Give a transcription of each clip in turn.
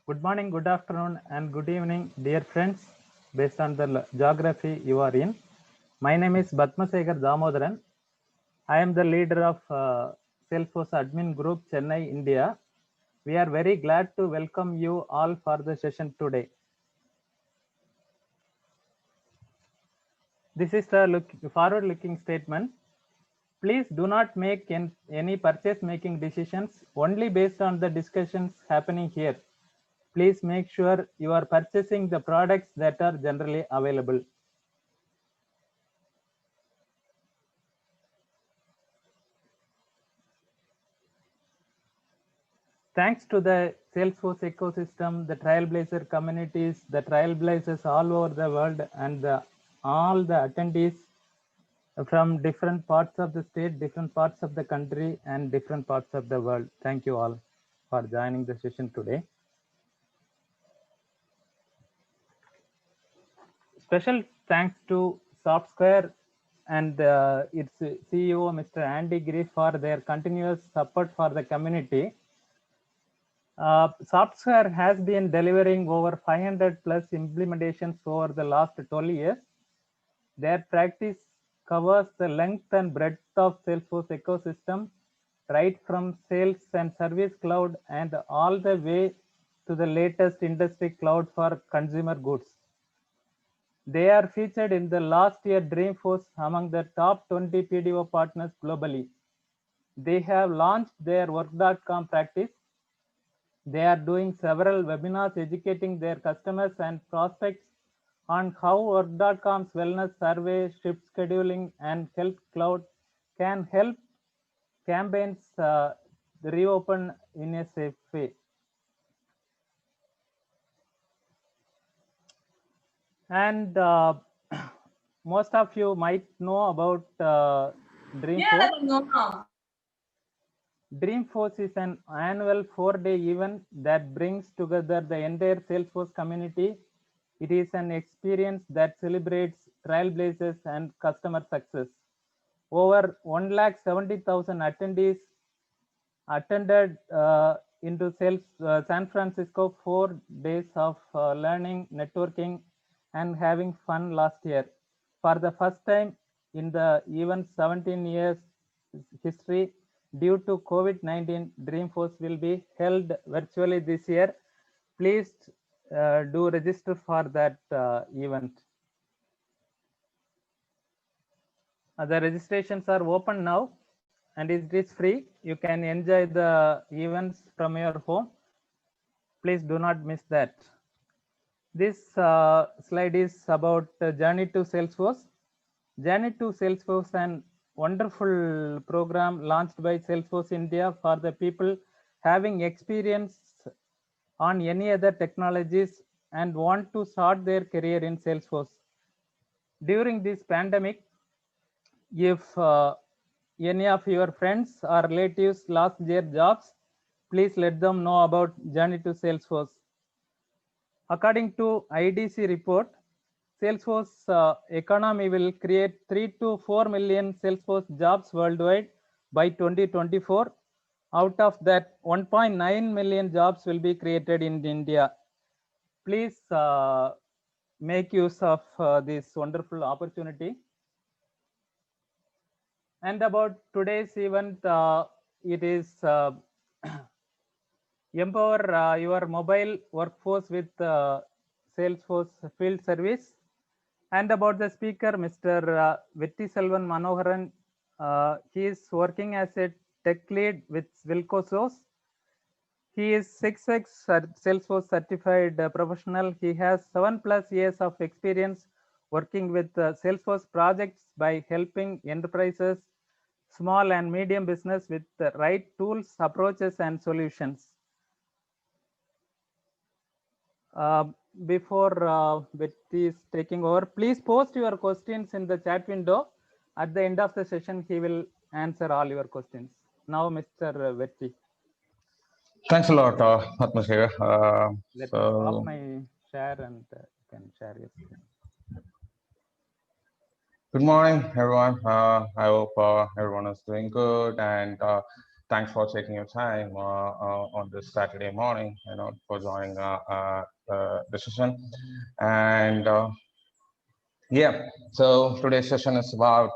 Good morning, good afternoon, and good evening, dear friends, based on the geography you are in. My name is Batmasegar Damodaran. I am the leader of Salesforce Admin Group, Chennai, India. We are very glad to welcome you all for the session today. This is the forward-looking statement. Please do not make any purchase-making decisions only based on the discussions happening here. Please make sure you are purchasing the products that are generally available. Thanks to the Salesforce ecosystem, the Trailblazer communities, the Trailblazers all over the world, and all the attendees from different parts of the state, different parts of the country, and different parts of the world. Thank you all for joining the session today. Special thanks to SoftSquare and its CEO, Mr. Andy Griff, for their continuous support for the community. SoftSquare has been delivering over 500 plus implementations over the last 12 years. Their practice covers the length and breadth of Salesforce ecosystem, right from Sales and Service Cloud and all the way to the latest industry cloud for consumer goods. They are featured in the last year Dreamforce among the top 20 PDO partners globally. They have launched their work.com practice. They are doing several webinars educating their customers and prospects on how work.com's wellness survey, shift scheduling, and health cloud can help campaigns reopen in a safe way. And most of you might know about Dreamforce. Dreamforce is an annual 4-day event that brings together the entire Salesforce community. It is an experience that celebrates trailblazers and customer success. Over 170,000 attendees attended into San Francisco 4 days of learning, networking, and having fun last year. For the first time in the event's 17 years history, due to COVID-19, Dreamforce will be held virtually this year. Please do register for that event. The registrations are open now and it is free. You can enjoy the events from your home. Please do not miss that. This slide is about Journey to Salesforce. Journey to Salesforce, an wonderful program launched by Salesforce India for the people having experience on any other technologies and want to start their career in Salesforce. During this pandemic, if any of your friends or relatives lost their jobs, please let them know about Journey to Salesforce. According to IDC report, Salesforce economy will create 3 to 4 million Salesforce jobs worldwide by 2024. Out of that, 1.9 million jobs will be created in India. Please make use of this wonderful opportunity. And about today's event, it is empower your mobile workforce with Salesforce field service. And about the speaker, Mr. Vettiselvan Manoharan, he is working as a tech lead with Wilco. He is 6x Salesforce certified professional. He has 7+ years of experience working with Salesforce projects by helping enterprises, small and medium business with the right tools, approaches, and solutions. Before Betty is taking over, please post your questions in the chat window. At the end of the session, he will answer all your questions. Now, Mr. Betty. Thanks a lot, Atmosphere. Let me stop my share and you can share your screen. Good morning, everyone. I hope everyone is doing good. And Thanks for taking your time on this Saturday morning, for joining the session. And yeah, so today's session is about,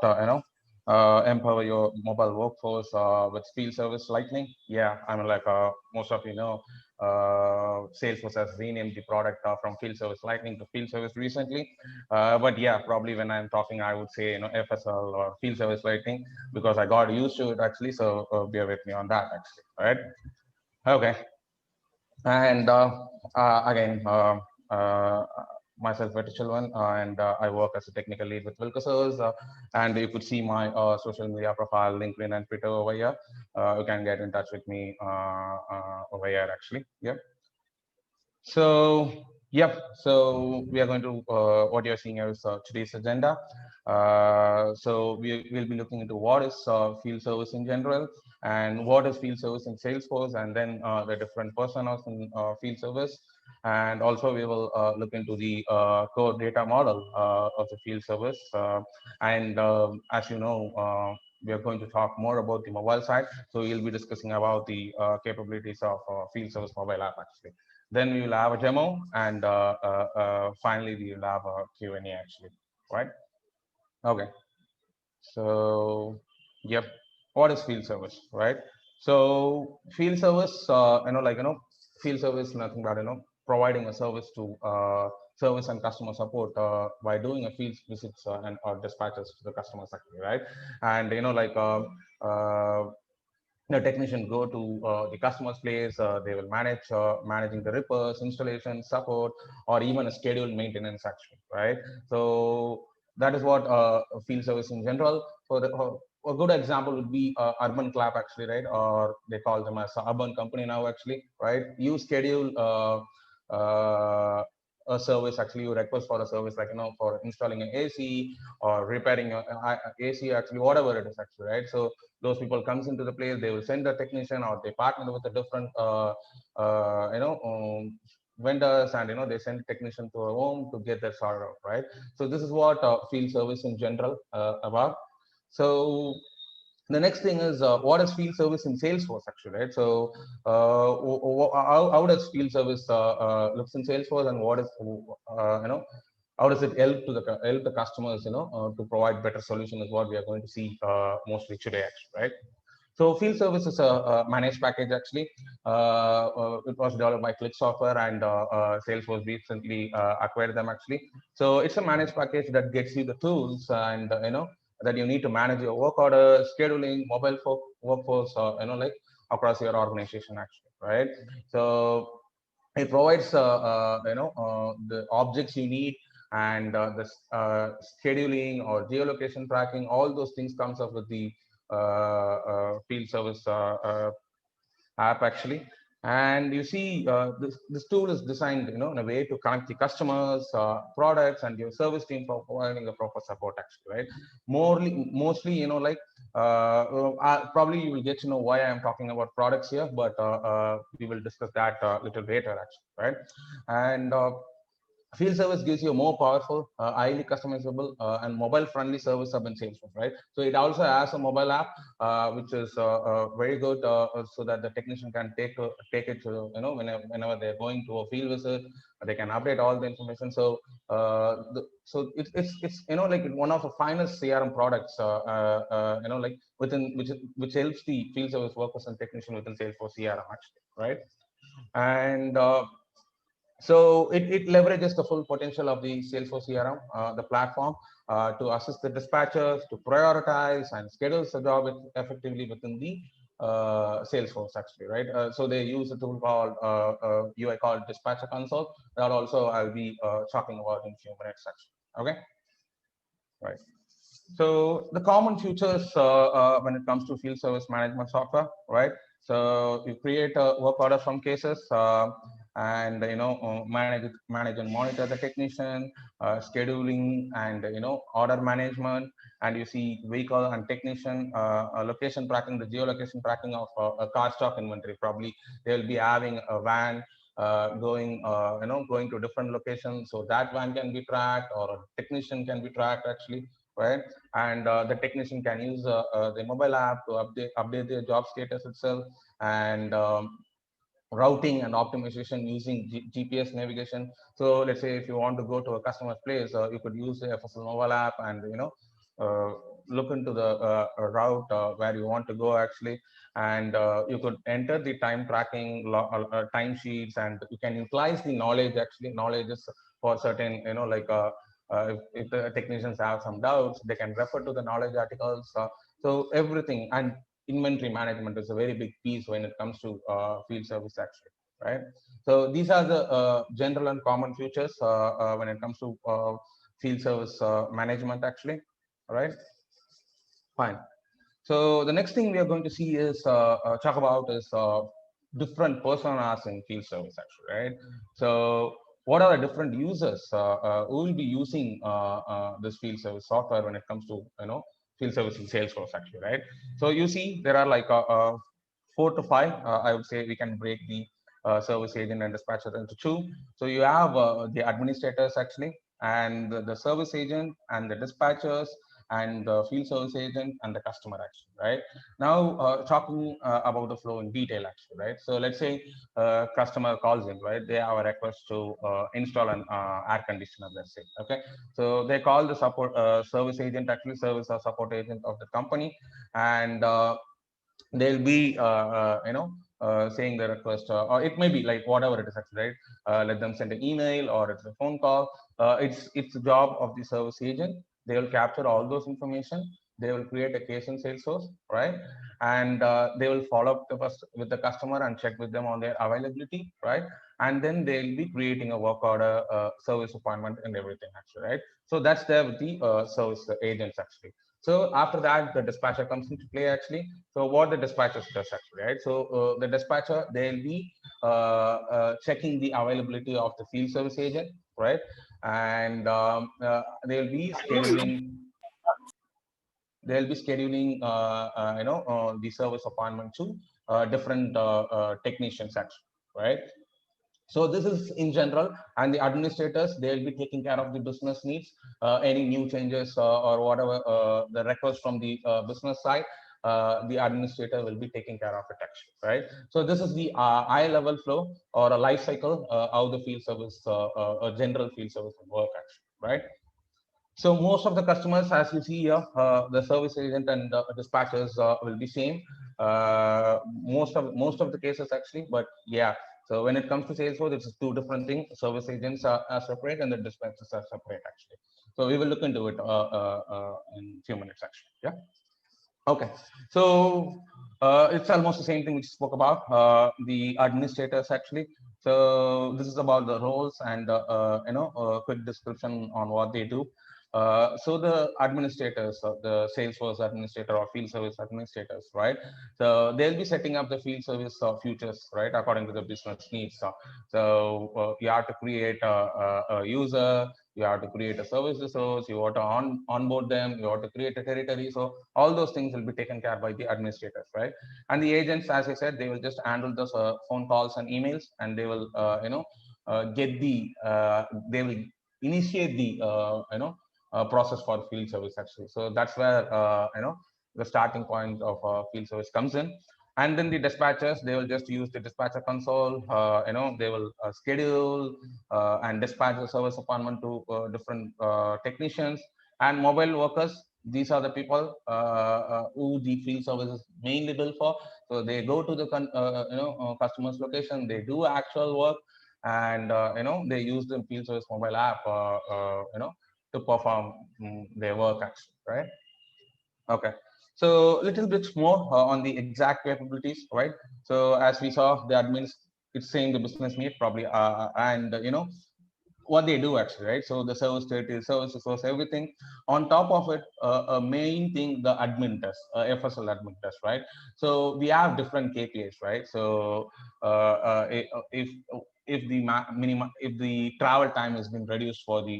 empower your mobile workforce with field service lightning. Yeah, I mean, like most of you know, Salesforce has renamed the product from field service lightning to field service recently. But yeah, probably when I'm talking, I would say, FSL or field service lightning because I got used to it actually. So bear with me on that actually. All right. Okay. And again, uh, myself, Vetichalvan, and I work as a technical lead with Wilkesers. And you could see my social media profile, LinkedIn and Twitter over here. You can get in touch with me over here, actually. Yeah. So, yep. So we are going to, what you're seeing here is today's agenda. So we will be looking into what is field service in general and what is field service in Salesforce, and then the different personas in field service. And also we will look into the core data model of the field service. And as you know, we are going to talk more about the mobile side. So we'll be discussing about the capabilities of field service mobile app actually. Then we will have a demo, and finally we will have a Q&A actually, right? Okay. So, yep. What is field service, right? So field service, field service nothing but providing a service to service and customer support by doing a field visits and or dispatches to the customers actually, right? And the technician go to the customer's place. They will managing the repairs, installation, support, or even a scheduled maintenance actually, right? So that is what field service in general. For the a good example would be Urban Clap actually, right? Or they call them as Urban Company now actually, right? You schedule a service actually, you request for a service like for installing an AC or repairing your AC actually, whatever it is actually, right? So those people comes into the place, they will send a technician or they partner with a different vendors, and they send a technician to a home to get that sorted out, right? So this is what field service in general about. So the next thing is what is field service in Salesforce actually, right? So how does field service looks in Salesforce, and what is how does it help the customers to provide better solution is what we are going to see mostly today actually, right? So field service is a managed package actually. It was developed by Click Software, and Salesforce recently acquired them actually. So it's a managed package that gets you the tools and that you need to manage your work orders, scheduling, mobile workforce, across your organization actually, right? So it provides the objects you need, and the scheduling or geolocation tracking, all those things comes up with the field service app actually. And you see this tool is designed in a way to connect the customers, products, and your service team for providing the proper support actually, right? Mostly probably you will get to know why I am talking about products here, but we will discuss that a little later actually, right? And field service gives you a more powerful, highly customizable, and mobile-friendly service hub in Salesforce, right? So it also has a mobile app, which is very good, so that the technician can take it to whenever they're going to a field visit, they can update all the information. So it's like one of the finest CRM products, like within which helps the field service workers and technician within Salesforce CRM actually, right? And so it leverages the full potential of the Salesforce CRM, the platform, to assist the dispatchers to prioritize and schedule the job effectively within the Salesforce actually, right? So they use a tool called UI called Dispatcher Console. That also I'll be talking about in a few minutes actually. Okay, right. So the common features when it comes to field service management software, right? So you create a work order from cases, and manage and monitor the technician, scheduling, and order management, and you see vehicle and technician location tracking, the geolocation tracking of a car stock inventory. Probably they will be having a van going to different locations, so that van can be tracked or a technician can be tracked actually, right? And the technician can use the mobile app to update their job status itself, and routing and optimization using GPS navigation. So let's say if you want to go to a customer's place, you could use the FSL mobile app and uh, look into the route where you want to go actually, and you could enter the time tracking time sheets, and you can utilize the knowledge actually knowledges for certain like if the technicians have some doubts, they can refer to the knowledge articles. So everything, and inventory management is a very big piece when it comes to field service actually, right? So these are the general and common features when it comes to field service management actually, right? Fine. So the next thing we are going to see is talk about is different personas in field service actually, right? So what are the different users who will be using this field service software when it comes to field service in Salesforce actually, right? So you see there are like 4 to 5. I would say we can break the service agent and dispatcher into two. So you have the administrators actually, and the service agent and the dispatchers and the field service agent and the customer actually, right? Now talking about the flow in detail actually, right? So let's say customer calls in, right? They have a request to install an air conditioner, let's say, okay? So they call the support service agent actually, service or support agent of the company, and they'll be saying the request, or it may be like whatever it is actually, right? Let them send an email or it's a phone call. It's the job of the service agent. They will capture all those information. They will create a case in Salesforce, right? And they will follow up with the customer and check with them on their availability, right? And then they'll be creating a work order, service appointment, and everything actually, right? So that's there with the service agents actually. So after that, the dispatcher comes into play actually. So what the dispatcher does actually, right? So the dispatcher, they'll be checking the availability of the field service agent, right? And they'll be scheduling. They'll be scheduling, the service appointment to different technicians actually, right? So this is in general, and the administrators, they'll be taking care of the business needs, any new changes or whatever the request from the business side. The administrator will be taking care of it actually, right? So this is the high level flow or a life cycle how the field service, a general field service will work actually, right? So most of the customers, as you see here, the service agent and dispatchers will be same. Most of the cases actually, but yeah. So when it comes to Salesforce, it's two different things. Service agents are separate and the dispatchers are separate actually. So we will look into it in a few minutes actually. Yeah. Okay. So it's almost the same thing we spoke about. The administrators actually. So this is about the roles and quick description on what they do. So the administrators, the Salesforce administrator or field service administrators, right? So they'll be setting up the field service futures, right, according to the business needs. So you have to create a user, you have to create a service resource, you want to onboard them, you want to create a territory. So all those things will be taken care by the administrators, right? And the agents, as I said, they will just handle those phone calls and emails, and they will get the they will initiate the process for field service actually. So that's where the starting point of field service comes in. And then the dispatchers, they will just use the dispatcher console. They will schedule and dispatch the service appointment to different technicians and mobile workers. These are the people who the field service is mainly built for. So they go to the customer's location, they do actual work, and they use the field service mobile app to perform their work actually, right? Okay. So a little bit more on the exact capabilities, right? So as we saw, the admins, it's saying the business need probably, and what they do actually, right? So the service territory, service resource, everything. On top of it, a main thing, the admin does, FSL admin does, right? So we have different KPIs, right? So if if the if the travel time has been reduced for the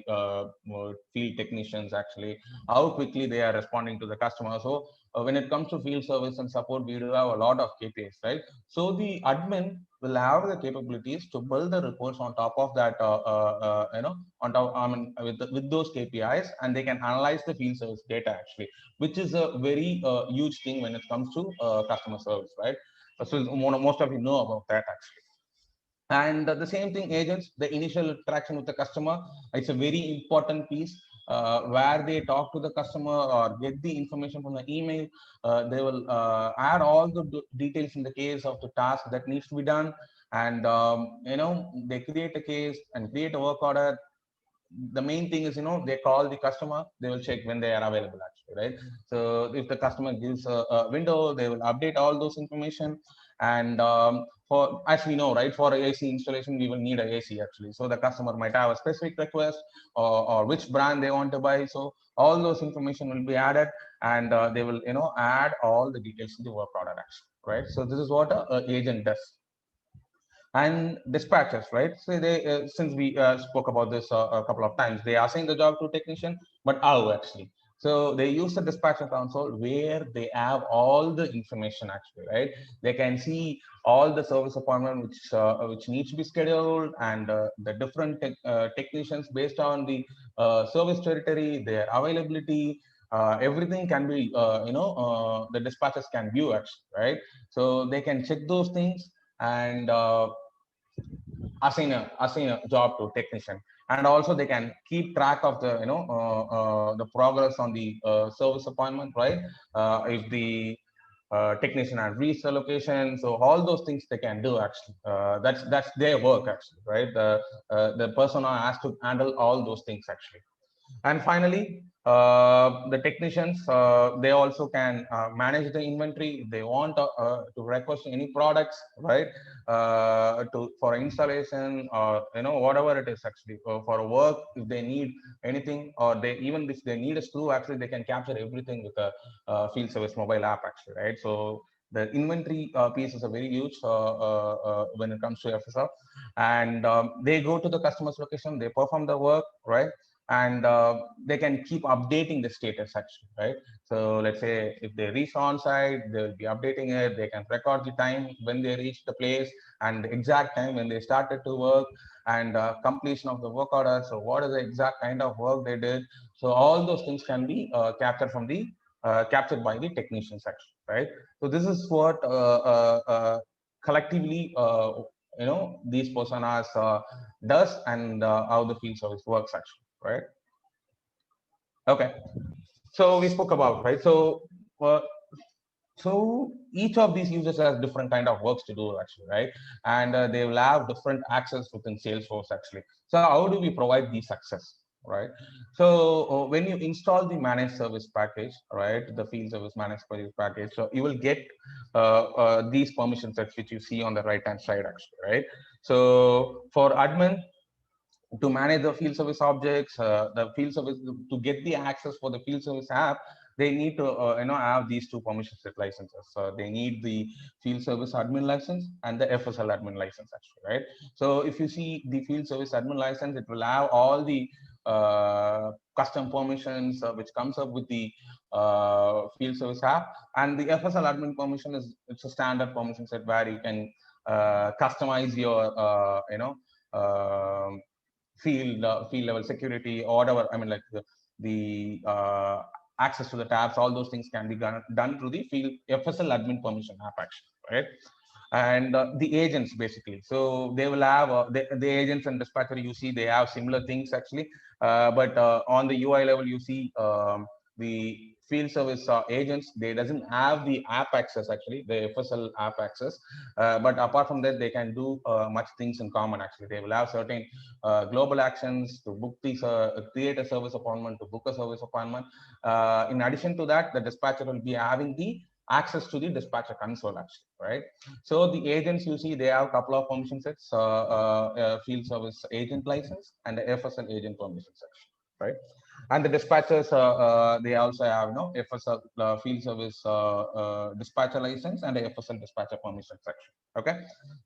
field technicians, actually, how quickly they are responding to the customer. So when it comes to field service and support, we do have a lot of KPIs, right? So the admin will have the capabilities to build the reports on top of that, on top, I mean, with those KPIs, and they can analyze the field service data, actually, which is a very huge thing when it comes to customer service, right? So most of you know about that, actually. And the same thing, agents, the initial interaction with the customer, it's a very important piece, where they talk to the customer or get the information from the email. They will add all the details in the case of the task that needs to be done. And, they create a case and create a work order. The main thing is, they call the customer, they will check when they are available, actually, right? So if the customer gives a window, they will update all those information. And for, as we know, right, for AC installation, we will need a AC, actually. So the customer might have a specific request, or which brand they want to buy. So all those information will be added, and they will, add all the details to the work order, actually, right? So this is what a agent does. And dispatchers, right? So they, since we spoke about this a couple of times, they assign the job to technician, but how, actually? So they use the dispatcher console where they have all the information, actually, right? They can see all the service appointment which needs to be scheduled, and the different technicians based on the service territory, their availability. Everything can be, the dispatchers can view, actually, right? So they can check those things, and assign a job to technician. And also they can keep track of the, the progress on the service appointment, right? If the technician has reached the location, so all those things they can do, actually. That's their work, actually, right? The person has to handle all those things, actually. And finally, the technicians, they also can manage the inventory if they want to request any products, right? For installation, or whatever it is, actually, for work, if they need anything, or they, even if they need a screw, actually they can capture everything with a field service mobile app, actually, right? So the inventory piece is a very huge when it comes to FSR. And they go to the customer's location, they perform the work, right? And they can keep updating the status, actually, right? So let's say if they reach on site, they'll be updating it. They can record the time when they reach the place, and the exact time when they started to work, and completion of the work order. So what is the exact kind of work they did? So all those things can be captured by the technicians, actually, right? So this is what collectively, these personas does, and how the field service works, actually, right? Okay, so we spoke about, right? So each of these users has different kind of works to do, actually, right? And they will have different access within Salesforce, actually. So how do we provide these access, right? So when you install the managed service package, right, the field service managed service package, so you will get these permission sets which you see on the right hand side, actually, right? So for admin, to manage the field service objects, the field service, to get the access for the field service app, they need to have these two permission set licenses. They need the field service admin license and the FSL admin license, actually, right? So if you see the field service admin license, it will have all the custom permissions which comes up with the field service app. And the FSL admin permission is, it's a standard permission set where you can customize your field level security, or whatever. I mean, like the access to the tabs, all those things can be done through the field FSL admin permission app, actually, right? And the agents, basically, so they will have the agents and dispatcher, you see they have similar things, actually, but on the UI level, you see the field service agents, they doesn't have the app access, actually, the FSL app access, but apart from that, they can do much things in common, actually. They will have certain global actions to book these, create a service appointment, to book a service appointment. In addition to that, the dispatcher will be having the access to the dispatcher console, actually, right? So the agents, you see, they have a couple of permission sets, field service agent license and the FSL agent permission section, right? And the dispatchers, they also have, FSL field service dispatcher license and a FSL dispatcher permission section. Okay.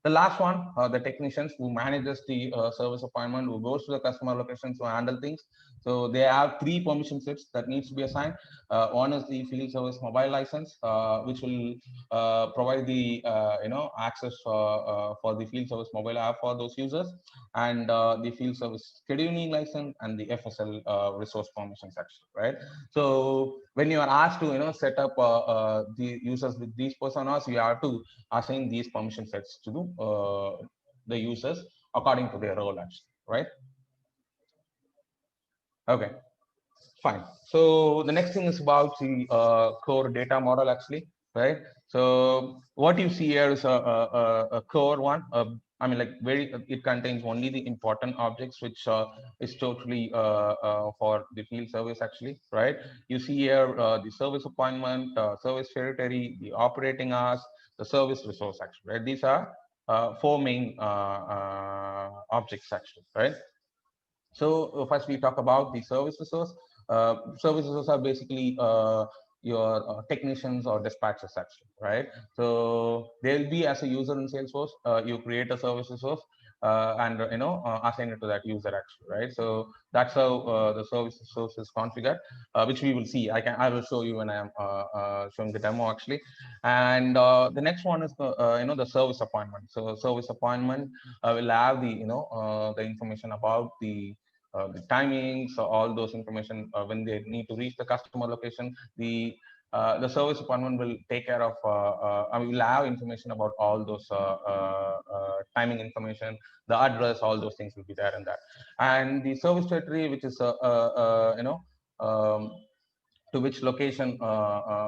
The last one, the technicians who manages the service appointment, who goes to the customer locations to handle things. So they have 3 permission sets that needs to be assigned. One is the field service mobile license, which will provide the access for the field service mobile app for those users, and the field service scheduling license and the FSL resource permission section, right? So when you are asked to set up the users with these personas, you have to assign these permission sets to the users according to their role, actually, right? Okay, fine. So the next thing is about the core data model, actually, right? So what you see here is a core one. I mean, like it contains only the important objects, which is totally for the field service, actually, right? You see here the service appointment, service territory, the operating hours, the service resource, actually, right? These are 4 main objects, actually, right? So first we talk about the service resource. Service resource are basically your technicians or dispatchers, actually, right? So they'll be as a user in Salesforce. You create a service resource and assign it to that user, actually, right? So that's how the service resource is configured, which we will see. I will show you when I am showing the demo, actually. And the next one is the service appointment. So service appointment will have the information about the timings, all those information when they need to reach the customer location. The service appointment will take care of. I will have information about all those timing information, the address, all those things will be there in that. And the service territory, which is to which location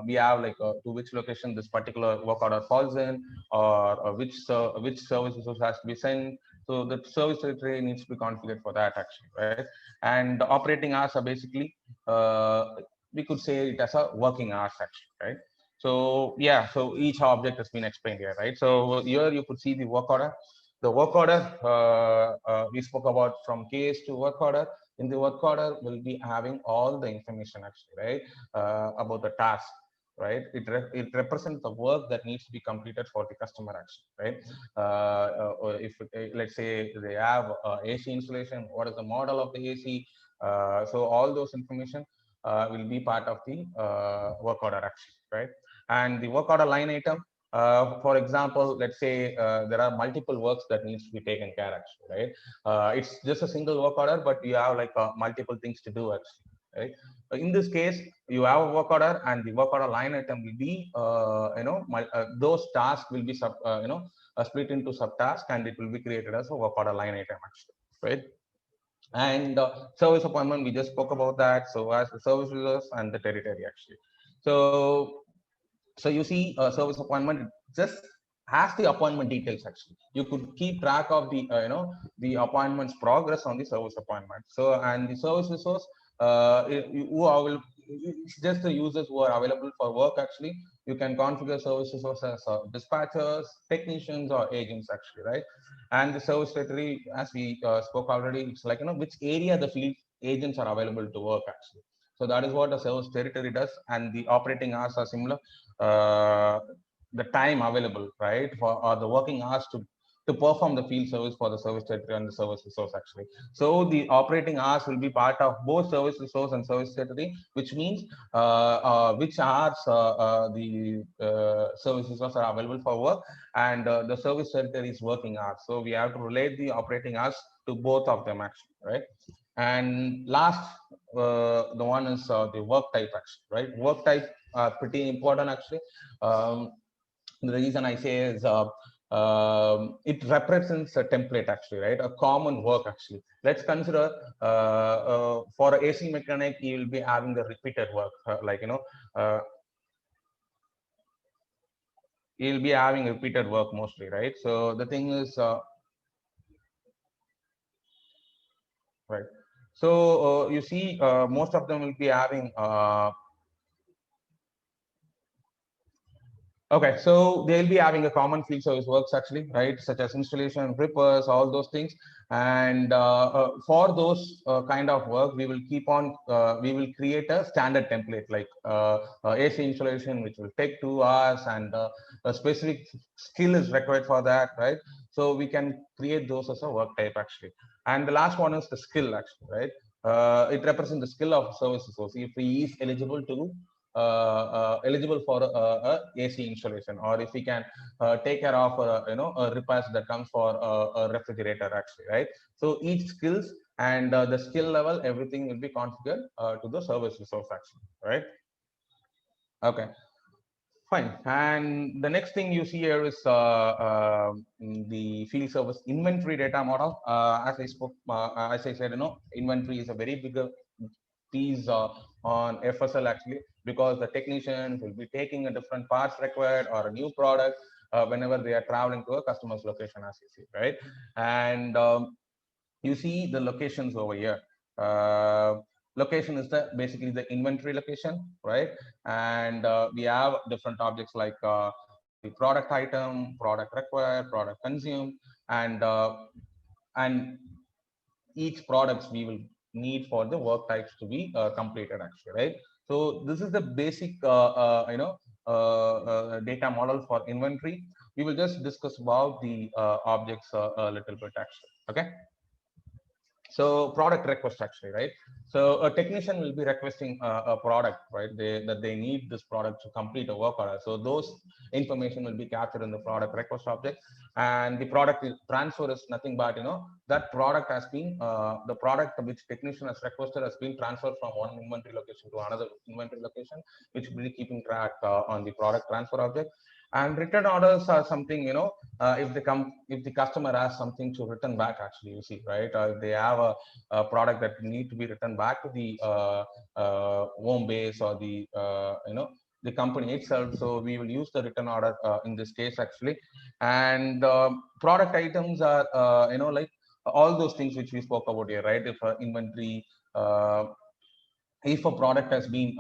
we have to which location this particular work order falls in, or which service resource has to be sent. So the service territory needs to be configured for that, actually, right? And the operating hours are basically we could say it as a working hours, actually, right? So yeah, so each object has been explained here, right? So here you could see the work order. The work order we spoke about from case to work order. In the work order, we'll be having all the information, actually, right, about the task, right? It represents the work that needs to be completed for the customer, actually, right? If let's say they have AC installation, what is the model of the AC? So all those information will be part of the work order, actually, right? And the work order line item, for example, let's say there are multiple works that needs to be taken care, actually, right? It's just a single work order, but you have multiple things to do, actually, right? In this case, you have a work order, and the work order line item will be those tasks will be split into subtasks, and it will be created as a work order line item, actually, right? And service appointment, we just spoke about that. So as the service users and the territory, actually. So you see service appointment just has the appointment details, actually. You could keep track of the the appointment's progress on the service appointment. So, and the service resource who are it's just the users who are available for work, actually. You can configure service resources as dispatchers, technicians, or agents, actually, right? And the service territory, as we spoke already, it's like which area the field agents are available to work, actually. So that is what the service territory does, and the operating hours are similar. The time available, right, for the working hours to perform the field service for the service territory and the service resource, actually. So the operating hours will be part of both service resource and service territory, which means which hours the service resource are available for work, and the service territory is working hours. So we have to relate the operating hours to both of them, actually, right? And last, the one is the work type, actually, right? Work type pretty important, actually. The reason I say is it represents a template, actually, right? A common work, actually. Let's consider for an AC mechanic, you will be having the repeated work, you'll be having repeated work mostly, right? So the thing is, right. So you see, most of them will be having Okay, so they'll be having a common field service works actually, right? Such as installation, repairs, all those things. And for those kind of work, we will keep on, we will create a standard template like AC installation, which will take 2 hours, and a specific skill is required for that, right? So we can create those as a work type actually. And the last one is the skill actually, right? It represents the skill of services. So if he is eligible to eligible for AC installation, or if we can take care of repairs that comes for a refrigerator actually, right? So each skills and the skill level, everything will be configured to the service resource actually, right? Okay, fine. And the next thing you see here is the field service inventory data model. As I said, inventory is a very big piece on FSL actually, because the technicians will be taking a different parts required or a new product whenever they are traveling to a customer's location, as you see, right? And you see the locations over here. Location is the basically the inventory location, right? And we have different objects like the product item, product required, product consumed, and each products we will need for the work types to be completed actually, right? So this is the basic data model for inventory. We will just discuss about the objects a little bit actually. Okay, so product request actually, right? So a technician will be requesting a product, right? That they need this product to complete a work order. So those information will be captured in the product request object, and the product transfer is nothing but that product has been the product which technician has requested has been transferred from one inventory location to another inventory location, which will be keeping track on the product transfer object. And return orders are something, if the customer has something to return back actually, you see, right? If they have a product that need to be returned back to the home base or the company itself, so we will use the return order in this case actually. And product items are like all those things which we spoke about here, right? If inventory, if a product has been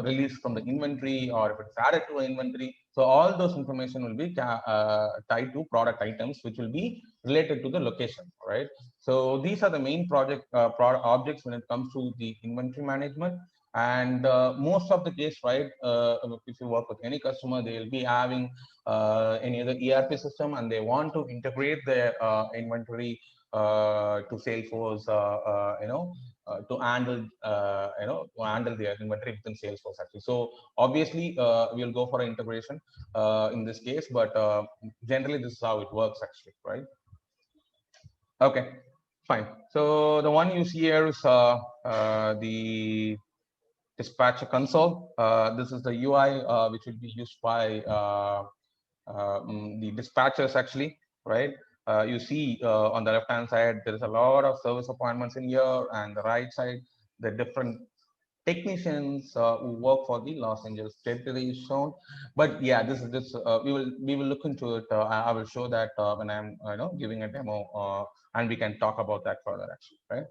released from the inventory, or if it's added to an inventory, so all those information will be tied to product items, which will be related to the location, right? So these are the main product objects when it comes to the inventory management. And most of the case, right, if you work with any customer, they will be having any other ERP system, and they want to integrate their inventory to Salesforce, to handle the inventory within Salesforce actually. So obviously we'll go for an integration in this case, but generally this is how it works actually, right? Okay, fine. So the one you see here is the dispatcher console. This is the UI which will be used by the dispatchers actually, right? You see on the left hand side there is a lot of service appointments in here, and the right side the different technicians who work for the Los Angeles territory is shown. But yeah, this is just we will look into it. I will show that when I'm giving a demo, and we can talk about that further actually, right?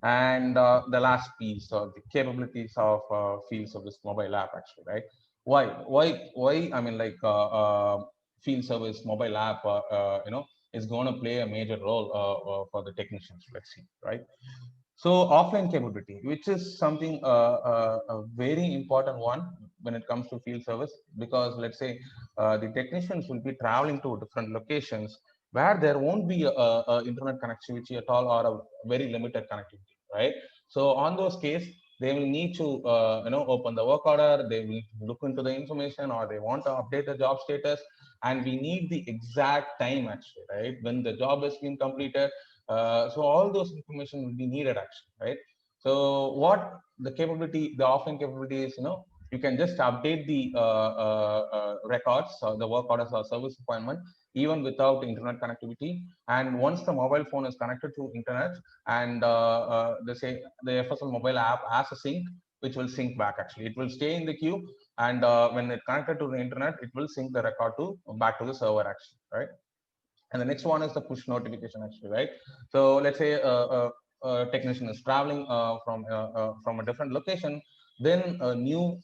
And the last piece of the capabilities of field service mobile app actually, right? Why I mean, like field service mobile app is going to play a major role for the technicians, let's see, right? So offline capability, which is something a very important one when it comes to field service, because let's say the technicians will be traveling to different locations where there won't be a internet connectivity at all, or a very limited connectivity, right? So on those cases, they will need to open the work order, they will look into the information, or they want to update the job status, and we need the exact time actually, right, when the job has been completed. So all those information will be needed actually, right? So what the capability, the offline capability is, you can just update the records or the work orders or service appointment even without internet connectivity. And once the mobile phone is connected to internet, and they say the FSL mobile app has a sync, which will sync back actually. It will stay in the queue, and when it connected to the internet, it will sync the record to back to the server actually, right? And the next one is the push notification actually, right? So let's say a technician is traveling from a different location, then a new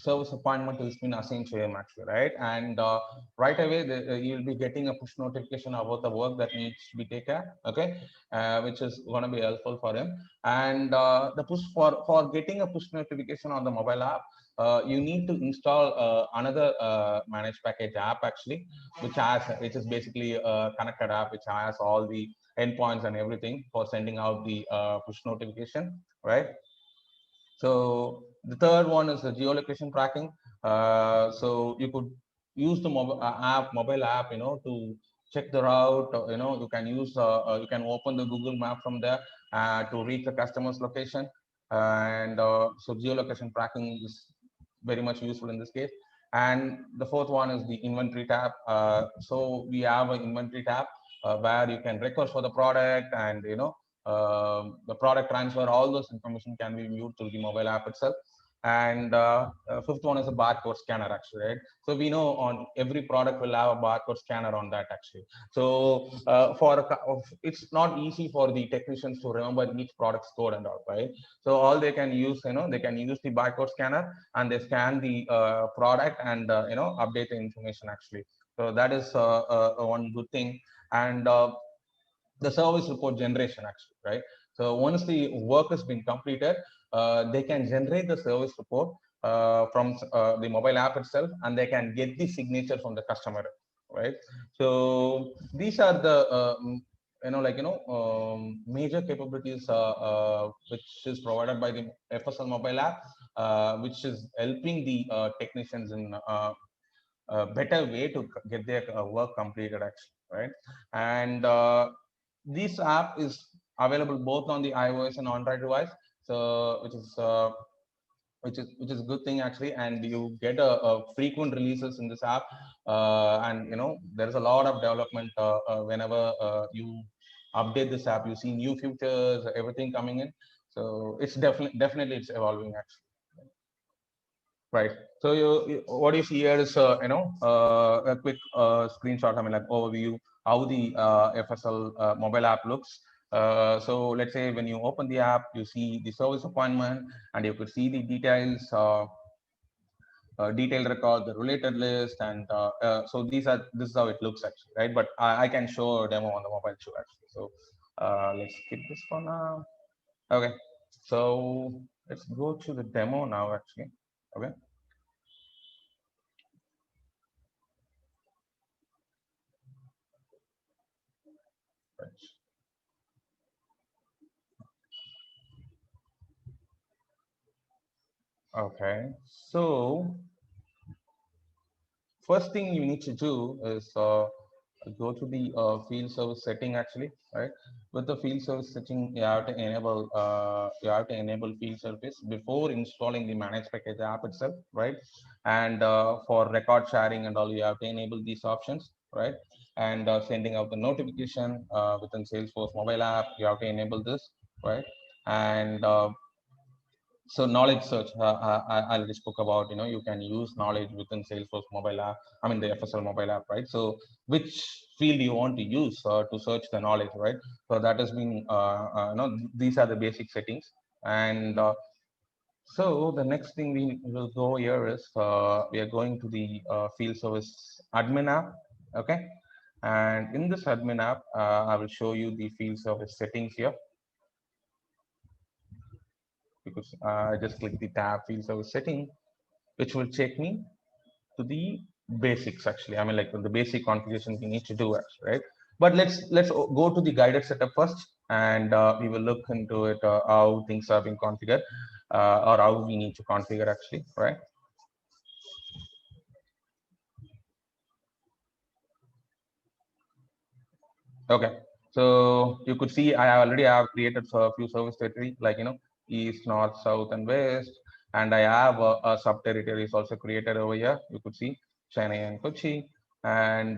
service appointment is been assigned to him actually, right? And right away you'll be getting a push notification about the work that needs to be taken, okay, which is going to be helpful for him. And the push for getting a push notification on the mobile app, you need to install another managed package app actually, which is basically a connected app which has all the endpoints and everything for sending out the push notification, right? So the third one is the geolocation tracking. So you could use the mobile app, to check the route. You can use, you can open the Google Map from there to reach the customer's location. And so geolocation tracking is very much useful in this case. And the fourth one is the inventory tab. So we have an inventory tab where you can request for the product, and the product transfer, all those information can be viewed through the mobile app itself. And fifth one is a barcode scanner actually, right? So we know on every product will have a barcode scanner on that actually. So it's not easy for the technicians to remember each product's code and all, right? So all they can use, they can use the barcode scanner, and they scan the product and update the information actually. So that is one good thing. And the service report generation actually, right? So once the work has been completed, they can generate the service report from the mobile app itself, and they can get the signature from the customer, right? So these are the major capabilities which is provided by the FSL mobile app, which is helping the technicians in a better way to get their work completed actually, right? And this app is available both on the iOS and Android device, so which is a good thing actually. And you get a frequent releases in this app, and there's a lot of development whenever you update this app. You see new features, everything coming in. So it's definitely it's evolving actually. Right. So what you see here is a quick screenshot. I mean, like overview how the FSL mobile app looks. So let's say when you open the app, you see the service appointment, and you could see the details, detailed record, the related list, and so this is how it looks actually, right? But I can show a demo on the mobile too actually. So let's skip this for now. Okay. So let's go to the demo now actually. Okay. Okay, so first thing you need to do is go to the field service setting actually, right? With the field service setting, you have to enable field service before installing the managed package app itself, right? And for record sharing and all, you have to enable these options, right? And sending out the notification within Salesforce mobile app, you have to enable this, right? And so knowledge search, I already spoke about, you can use knowledge within Salesforce mobile app, I mean the FSL mobile app, right? So which field you want to use to search the knowledge, right? So that has been, these are the basic settings. And so the next thing we will go here is we are going to the field service admin app, okay? And in this admin app, I will show you the field service settings here, because I just click the tab field service setting, which will take me to the basics actually. I mean, like the basic configuration we need to do actually, right? But let's go to the guided setup first, and we will look into it, how things are being configured, or how we need to configure actually, right? Okay, so you could see I already have created a few service territory, like east, north, south, and west, and I have a sub territories also created over here. You could see Chennai and Kochi, and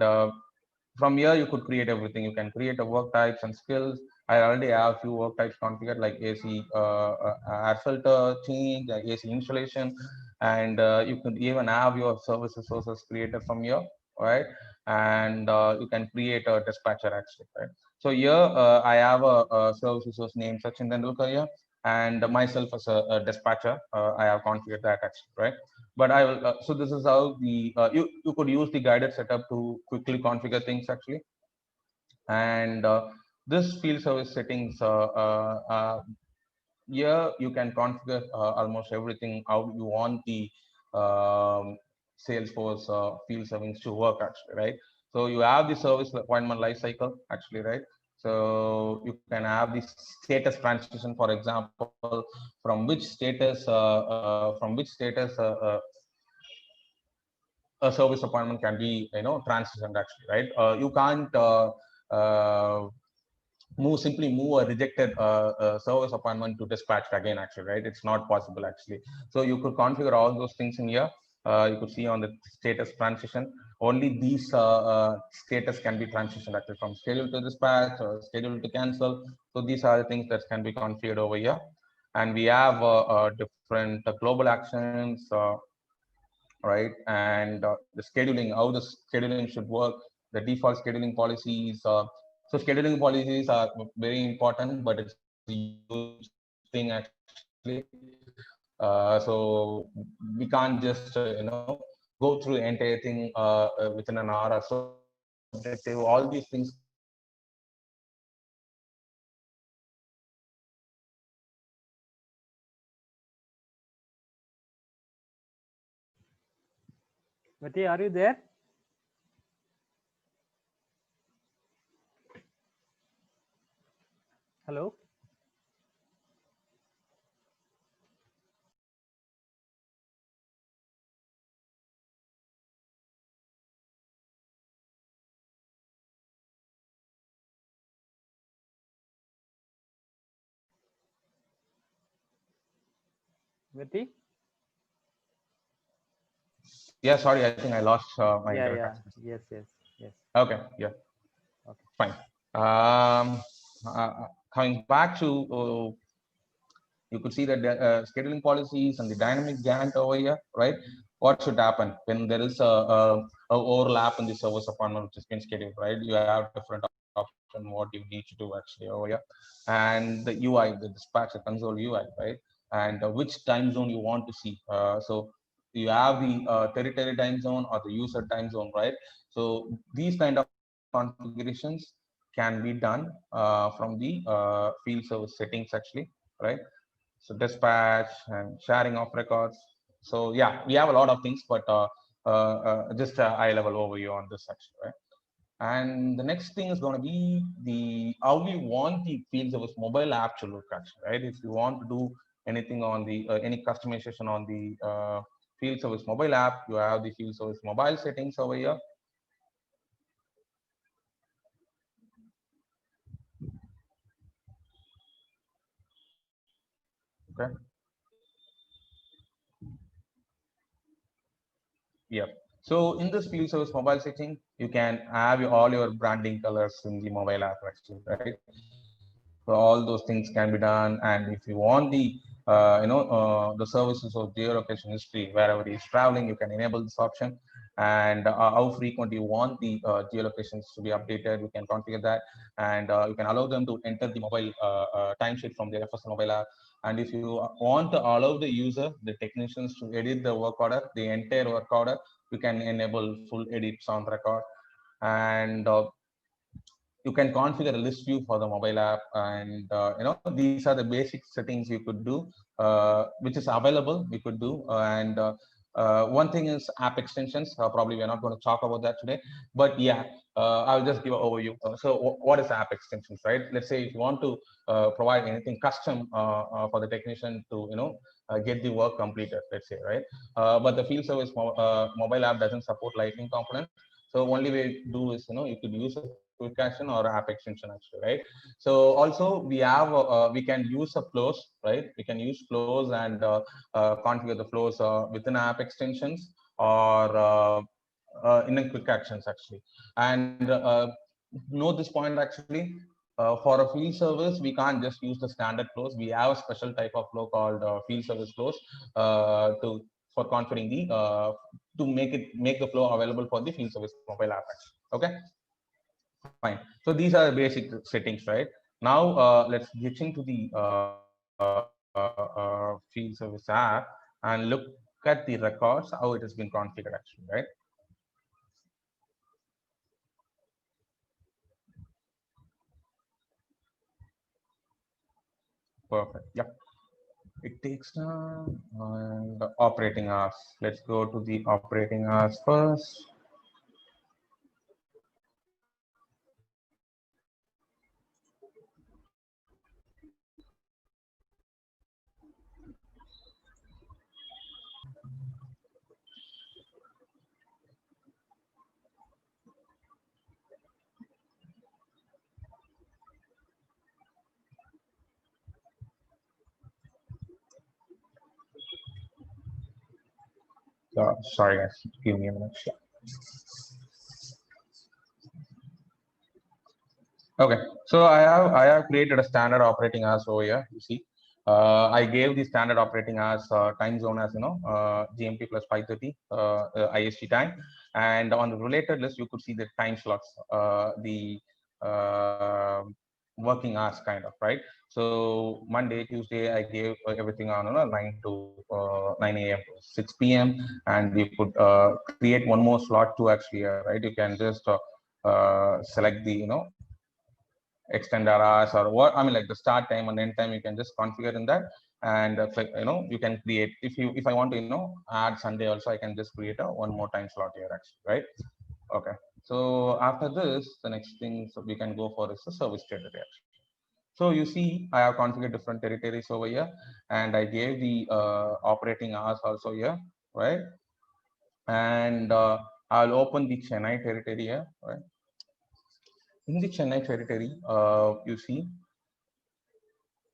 from here you could create everything. You can create a work types and skills. I already have few work types configured, like AC air filter change, AC installation, and you could even have your service resources created from here, right? And you can create a dispatcher actually, right? So here I have a service resource named Sachin Tendulkar here, and myself as a dispatcher. I have configured that actually, right? But I will. So this is how the you could use the guided setup to quickly configure things actually, and this field service settings. Here you can configure almost everything how you want the Salesforce field service to work actually, right? So you have the service appointment life cycle actually, right? So you can have the status transition, for example, from which status a service appointment can be, transitioned actually, right? You can't simply move a rejected service appointment to dispatch again actually, right? It's not possible actually. So you could configure all those things in here. You could see on the status transition only these status can be transitioned actually, from schedule to dispatch or schedule to cancel. So these are the things that can be configured over here. And we have different global actions, right? And the scheduling, how the scheduling should work, the default scheduling policies. So scheduling policies are very important, but it's a huge thing actually. So we can't just go through the entire thing within an hour or so. Subjective, all these things can be configured over here. And Vati, are you there? Hello. Vati? yeah, sorry, I think I lost my Yeah, internet yeah. access. Yes, yes, yes. Okay, yeah. Okay. Fine. Coming back to, you could see that the scheduling policies and the dynamic Gantt over here, right? What should happen when there is a overlap in the service appointment which has been scheduled, right? You have different option what you need to do actually over here, and the UI, the dispatch, the console UI, right? And which time zone you want to see. So you have the territory time zone or the user time zone, right? So these kind of configurations can be done from the field service settings actually, right? So dispatch and sharing of records. So yeah, we have a lot of things, but just a high level overview on this section, right? And the next thing is going to be the how we want the field service mobile app to look actually, right? If you want to do anything on the any customization on the field service mobile app, you have the field service mobile settings over here. Okay. Yeah. So in this field service mobile setting, you can have all your branding colors in the mobile app actually, right? So all those things can be done. And if you want the the services of geolocation history wherever he's traveling, you can enable this option. And how frequent you want the geolocations to be updated, you can configure that. And you can allow them to enter the mobile timesheet from the FSL mobile app. And if you want to allow the user, the technicians, to edit the work order, the entire work order, you can enable full edits on record. And you can configure a list view for the mobile app. And these are the basic settings you could do, which is available we could do. And one thing is app extensions. Probably we're not going to talk about that today, but yeah, I'll just give an overview. So what is app extensions, right? Let's say if you want to provide anything custom for the technician to get the work completed, let's say, right? But the field service mobile app doesn't support lightning component. So only way to do is, you could use a quick action or app extension actually, right? So also we have we can use a flows, right? We can use flows and configure the flows within app extensions or in a quick actions actually. And note this point actually. For a field service, we can't just use the standard flows. We have a special type of flow called field service flows to for configuring the to make the flow available for the field service mobile app. Okay. Fine. So these are the basic settings, right? Now let's get into the field service app and look at the records, how it has been configured actually, right? Perfect. Yep. It takes time. And the operating hours. Let's go to the operating hours first. Sorry, guys. Give me a minute. Okay, so I have created a standard operating hours over here. You see, I gave the standard operating hours time zone as GMT plus 5:30 IST time, and on the related list you could see the time slots, the uh, working hours kind of, right. So Monday, Tuesday, I gave everything on 9 a.m. to 6 p.m. and you could create one more slot to actually, right. You can just select the extend our hours or what, I mean, like the start time and end time, you can just configure in that. And you can create, if I want to add Sunday also, I can just create a one more time slot here actually, right. Okay, so after this, the next thing so we can go for is the service territory actually. So you see, I have configured different territories over here, and I gave the operating hours also here, right. And I'll open the Chennai territory here, right. In the Chennai territory, you see,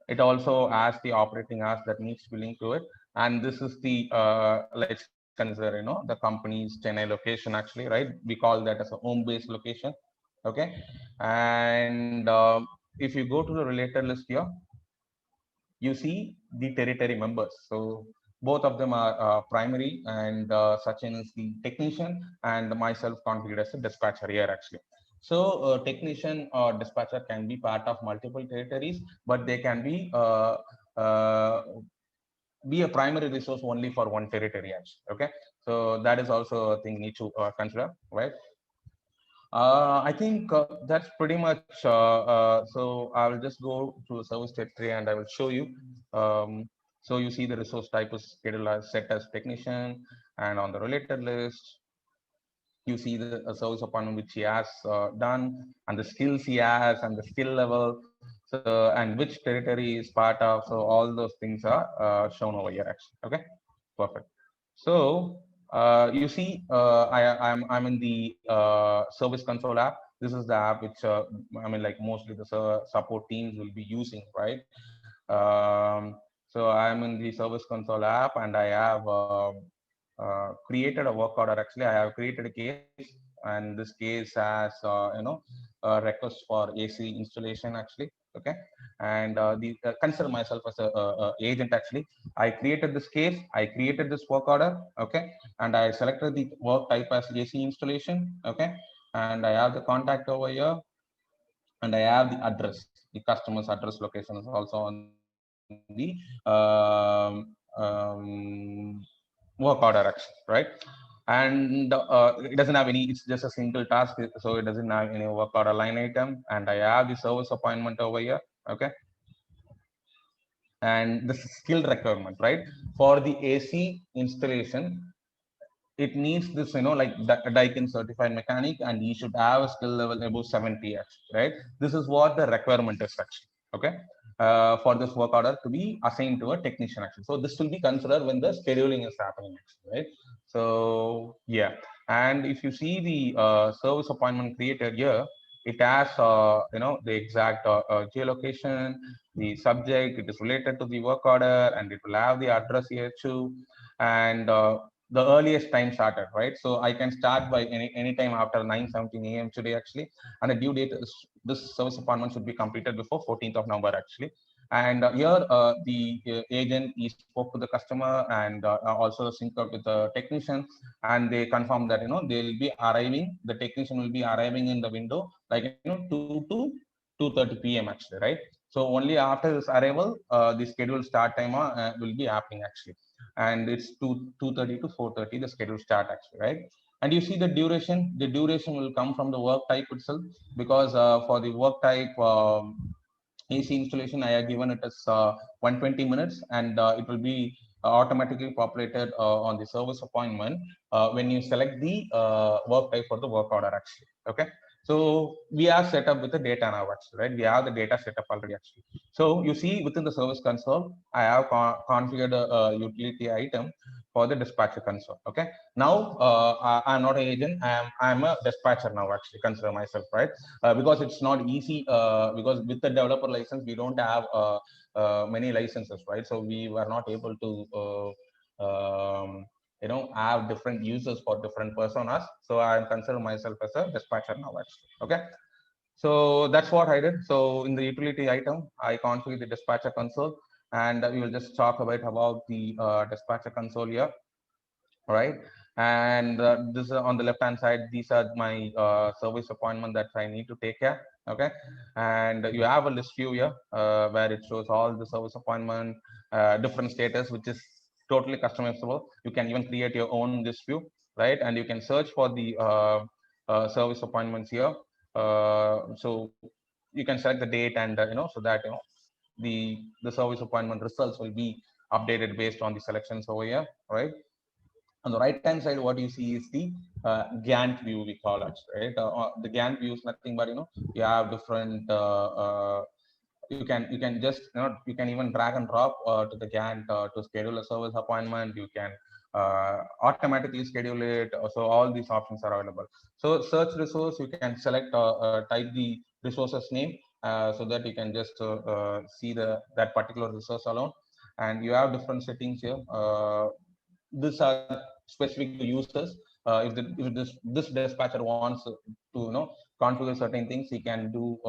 it also has the operating hours that needs to be linked to it. And this is the, let's consider, the company's Chennai location actually, right? We call that as a home-based location, okay? And if you go to the related list here, you see the territory members. So both of them are primary, and Sachin is the technician, and myself configured as a dispatcher here actually. So technician or dispatcher can be part of multiple territories, but they can uh, be a primary resource only for one territory actually. Okay, so that is also a thing you need to consider, right? I think that's pretty much. So I will just go to the service territory and I will show you. So you see the resource type is scheduled as set as technician, and on the related list, you see the service appointment which he has done, and the skills he has, and the skill level, so and which territory is part of. So all those things are shown over here actually. Okay, perfect. So you see, I'm in the service console app. This is the app which I mean, like mostly the support teams will be using, right? So I'm in the service console app, and I have created a work order. Actually, I have created a case, and this case has a request for AC installation actually. Okay, and consider myself as a agent actually. I created this case, I created this work order, okay, and I selected the work type as AC installation, okay, and I have the contact over here, and I have the address, the customer's address location is also on the work order actually, right? And it doesn't have any, it's just a single task, so it doesn't have any work order line item, and I have the service appointment over here, okay. And this is skill requirement, right? For the AC installation, it needs this, like Daikin certified mechanic, and he should have a skill level above 70, right? This is what the requirement is actually, okay, for this work order to be assigned to a technician actually. So this will be considered when the scheduling is happening actually, right? So yeah, and if you see the service appointment created here, it has the exact geolocation, the subject, it is related to the work order, and it will have the address here too, and the earliest time started, right? So I can start by any time after 9:17 a.m. today actually, and the due date is this service appointment should be completed before 14th of November actually. And here the agent he spoke to the customer and also synced up with the technician, and they confirmed that they'll be arriving. The technician will be arriving in the window like 2 to 2:30 p.m. actually, right? So only after this arrival, the scheduled start time will be happening actually, and it's 2:30 to 4:30 the scheduled start actually, right? And you see the duration. The duration will come from the work type itself, because for the work type. AC installation, I have given it as 120 minutes, and it will be automatically populated on the service appointment when you select the work type for the work order actually. Okay. So we are set up with the data now actually, right? We have the data set up already actually. So you see within the service console, I have configured a utility item for the dispatcher console. Okay. Now I'm not an agent. I'm a dispatcher now actually, consider myself, right? Because it's not easy, because with the developer license we don't have many licenses, right? So we were not able to have different users for different personas. So I'm consider myself as a dispatcher now actually. Okay. So that's what I did. So in the utility item, I configure the dispatcher console, and we will just talk about the dispatcher console here, right? And this is on the left hand side. These are my service appointment that I need to take care. Okay. And you have a list view here where it shows all the service appointment, different status, which is totally customizable. You can even create your own list view, right? And you can search for the service appointments here. So you can select the date, and so that the service appointment results will be updated based on the selections over here, right? On the right hand side, what you see is the Gantt view, we call it, right? The Gantt view is nothing but you have different you can just you can even drag and drop to the Gantt to schedule a service appointment. You can automatically schedule it. So all these options are available. So search resource, you can select type the resources name so that you can just see that particular resource alone. And you have different settings here. These are specific to users. If this dispatcher wants to configure certain things, he can do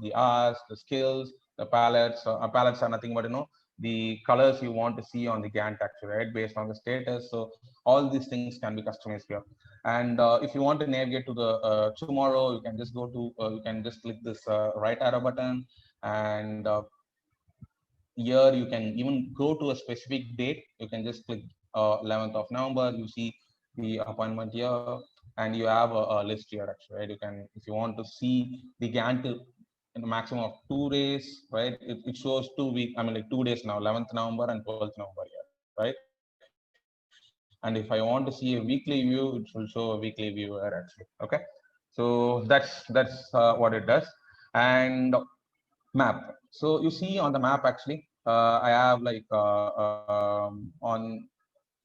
the hours, the skills, the palettes. Palettes are nothing but the colors you want to see on the Gantt actually, right, based on the status. So all these things can be customized here. And if you want to navigate to the tomorrow, you can just go to you can just click this right arrow button, and here you can even go to a specific date. You can just click 11th of November. You see the appointment here, and you have a list here actually, right? You can, if you want to see the Gantt in a maximum of 2 days, right? It shows 2 weeks. I mean, like 2 days now, 11th November and 12th November here, right? And if I want to see a weekly view, it will show a weekly view here actually. Okay. So that's what it does. And map. So you see on the map actually, I have like on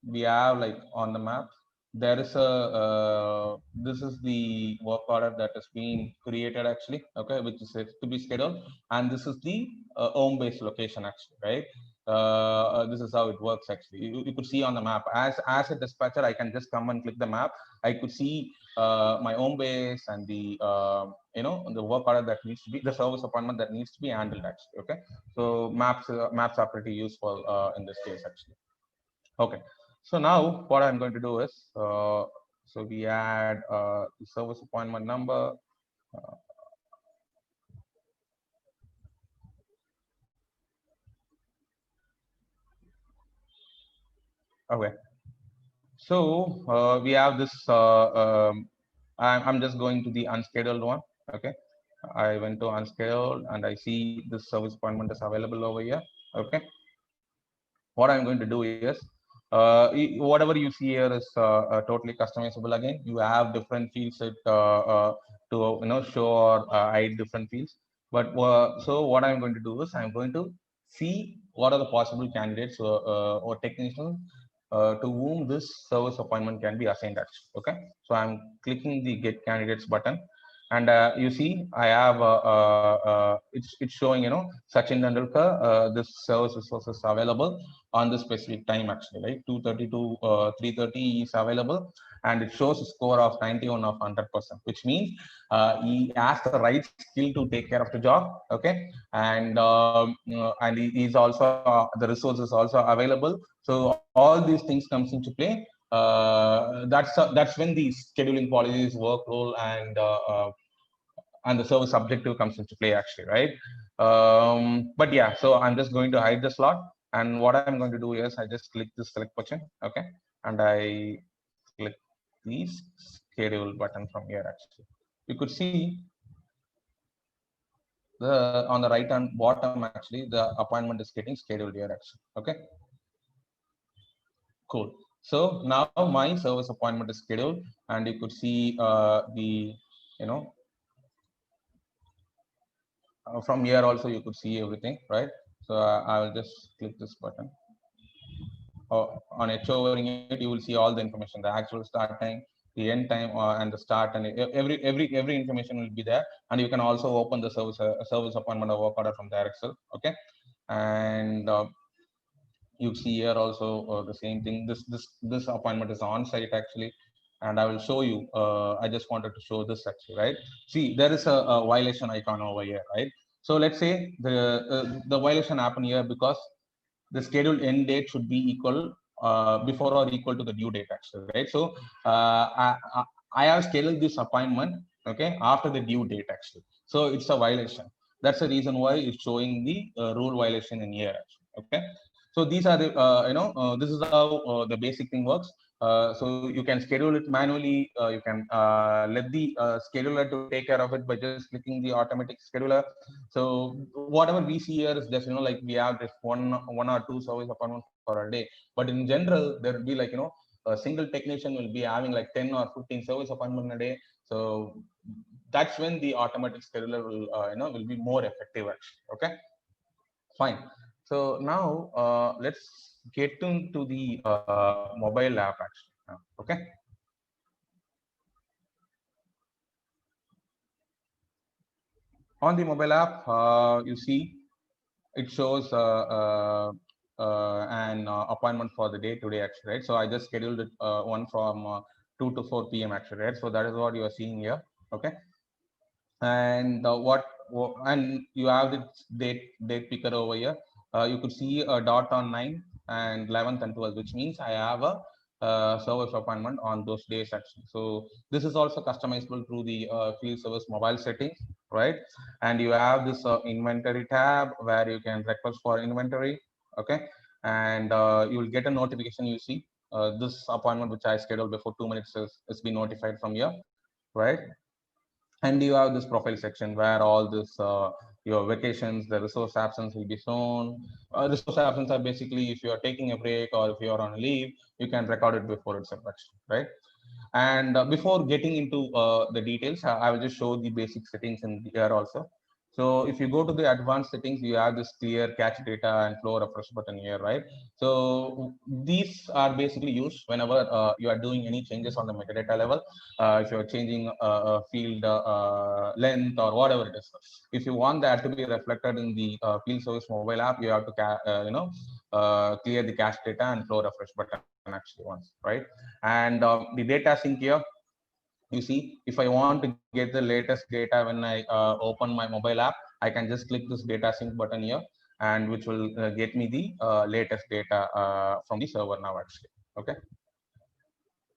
we have like on the map there is a this is the work order that is being created actually, okay, which is to be scheduled, and this is the home base location actually, right? This is how it works actually. You could see on the map, as a dispatcher I can just come and click the map. I could see my home base and the the work order that needs to be, the service appointment that needs to be handled actually. Okay. So maps are pretty useful in this case actually. Okay. So now what I'm going to do is, so we add the service appointment number. Uh, okay. So we have this. I'm just going to the unscheduled one. Okay. I went to unscheduled and I see this service appointment is available over here. Okay. What I'm going to do is, whatever you see here is totally customizable. Again, you have different fields to show or hide different fields. But so what I'm going to do is I'm going to see what are the possible candidates or technicians to whom this service appointment can be assigned actually. Okay. So I'm clicking the get candidates button, And you see, I have it's showing, you know, Sachin Tendulkar. This service resources available on this specific time actually, right? 2:30 to 3:30 is available, and it shows a score of 91 of 100%, which means he has the right skill to take care of the job. Okay, and he's also the resources also available. So all these things comes into play. That's when the scheduling policies, work role, and the service objective comes into play actually, right? But yeah, so I'm just going to hide the slot, and what I'm going to do is I just click this select button, okay, and I click the schedule button from here actually. You could see the on the right hand bottom actually the appointment is getting scheduled here actually. Okay, cool. So now my service appointment is scheduled, and you could see the, you know, from here also you could see everything, right? So I will just click this button. On HO over it, you will see all the information, the actual start time, the end time, and the start, and every information will be there. And you can also open the service appointment or work order from there itself. Okay, and you see here also the same thing. This appointment is on site actually, and I will show you. I just wanted to show this actually, right? See, there is a violation icon over here, right? So let's say the violation happened here because the scheduled end date should be equal before or equal to the due date actually, right? So I have scheduled this appointment, okay, after the due date actually. So it's a violation. That's the reason why it's showing the rule violation in here actually, okay. So these are the this is how the basic thing works. So you can schedule it manually. You can let the scheduler to take care of it by just clicking the automatic scheduler. So whatever we see here is just, you know, like we have this one or two service appointments for a day, but in general there will be like, you know, a single technician will be having like 10 or 15 service appointments a day. So that's when the automatic scheduler will will be more effective actually. Okay, fine. So now let's get into the mobile app actually. Okay. On the mobile app, you see it shows an appointment for the day today actually, right? So I just scheduled it one from 2 to 4 p.m. actually, right? So that is what you are seeing here. Okay, and and you have the date picker over here. You could see a dot on 9 and 11th and 12th, which means I have a service appointment on those days actually. So this is also customizable through the field service mobile settings, right? And you have this inventory tab where you can request for inventory. Okay, and you will get a notification. You see this appointment which I scheduled before 2 minutes is been notified from here, right? And you have this profile section where all this your vacations, the resource absence will be shown. Resource absence are basically if you are taking a break or if you are on leave, you can record it before itself actually, right? And before getting into the details, I will just show the basic settings in here also. So if you go to the advanced settings, you have this clear catch data and flow refresh button here, right? So these are basically used whenever you are doing any changes on the metadata level. If you're changing field length or whatever it is. If you want that to be reflected in the field service mobile app, you have to clear the cache data and flow refresh button actually once, right? And the data sync here, you see, if I want to get the latest data when I open my mobile app, I can just click this data sync button here, and which will get me the latest data from the server now actually. Okay,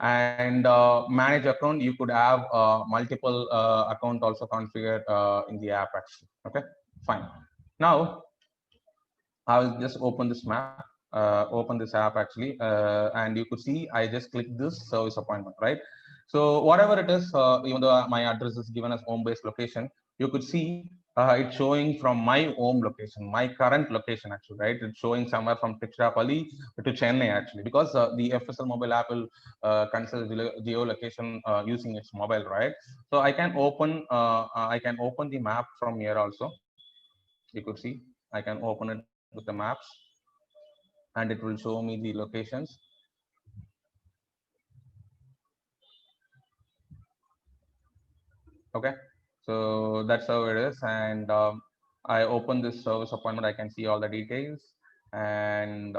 and manage account, you could have multiple account also configured in the app actually. Okay, fine. Now I'll just open this map, open this app actually, and you could see I just click this service appointment, right? So whatever it is, even though my address is given as home-based location, you could see it's showing from my home location, my current location actually, right? It's showing somewhere from Tiruchirappalli to Chennai actually, because the FSL mobile app will consider geolocation using its mobile, right? So I can open the map from here also. You could see I can open it with the maps, and it will show me the locations. Okay, So that's how it is. And I open this service appointment. I can see all the details and